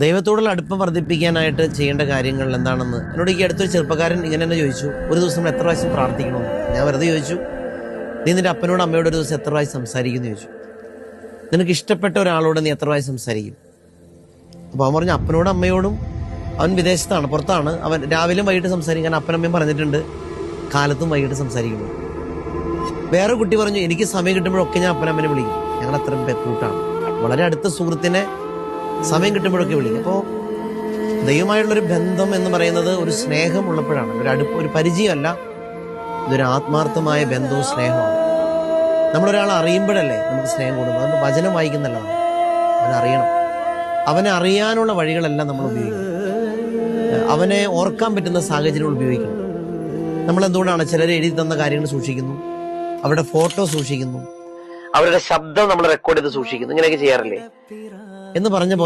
ദൈവത്തോടുള്ള അടുപ്പം വർദ്ധിപ്പിക്കാനായിട്ട് ചെയ്യേണ്ട കാര്യങ്ങൾ എന്താണെന്ന് എന്നോട് ഈ അടുത്തൊരു ചെറുപ്പക്കാരൻ ഇങ്ങനെ തന്നെ ചോദിച്ചു, ഒരു ദിവസം നമ്മൾ എത്ര പ്രാവശ്യം പ്രാർത്ഥിക്കണമെന്ന്. ഞാൻ വെറുതെ ചോദിച്ചു, നീ നിന്റെ അപ്പനോട് അമ്മയോട് ഒരു ദിവസം എത്ര പ്രാവശ്യം സംസാരിക്കുമെന്ന് ചോദിച്ചു. നിനക്ക് ഇഷ്ടപ്പെട്ട ഒരാളോട് നീ എത്ര പ്രാവശ്യം സംസാരിക്കും? അപ്പോൾ അവൻ പറഞ്ഞു, അപ്പനോടും അമ്മയോടും. അവൻ വിദേശത്താണ്, പുറത്താണ്. അവൻ രാവിലെയും വൈകിട്ട് സംസാരിക്കും. കാരണം അപ്പനമ്മയും പറഞ്ഞിട്ടുണ്ട് കാലത്തും വൈകിട്ട് സംസാരിക്കുന്നു. വേറെ കുട്ടി പറഞ്ഞു, എനിക്ക് സമയം കിട്ടുമ്പോഴൊക്കെ ഞാൻ അപ്പനമ്മനെ വിളിക്കും. ഞങ്ങൾ അത്രയും കൂട്ടാണ്. വളരെ അടുത്ത സുഹൃത്തിനെ സമയം കിട്ടുമ്പോഴൊക്കെ വിളിക്കും. അപ്പോൾ ദൈവമായുള്ളൊരു ബന്ധം എന്ന് പറയുന്നത് ഒരു സ്നേഹം ഉള്ളപ്പോഴാണ്. ഒരു പരിചയമല്ല, ഇതൊരു ആത്മാർത്ഥമായ ബന്ധവും സ്നേഹമാണ്. നമ്മളൊരാളെ അറിയുമ്പോഴല്ലേ നമുക്ക് സ്നേഹം കൂടുന്നത്. അതുകൊണ്ട് വചനം വായിക്കുന്നല്ല, അവനറിയണം. അവനെ അറിയാനുള്ള വഴികളെല്ലാം നമ്മൾ ഉപയോഗിക്കണം. അവനെ ഓർക്കാൻ പറ്റുന്ന സാഹചര്യങ്ങൾ ഉപയോഗിക്കണം. നമ്മളെന്തുകൊണ്ടാണ് ചിലർ എഴുതി തന്ന കാര്യങ്ങൾ സൂക്ഷിക്കുന്നു, അവരുടെ ഫോട്ടോ സൂക്ഷിക്കുന്നു, അവരുടെ ശബ്ദം നമ്മൾ റെക്കോർഡ് ചെയ്ത് സൂക്ഷിക്കുന്നു, ഇങ്ങനെയൊക്കെ ചെയ്യാറില്ലേ എന്ന് പറഞ്ഞ പോലെ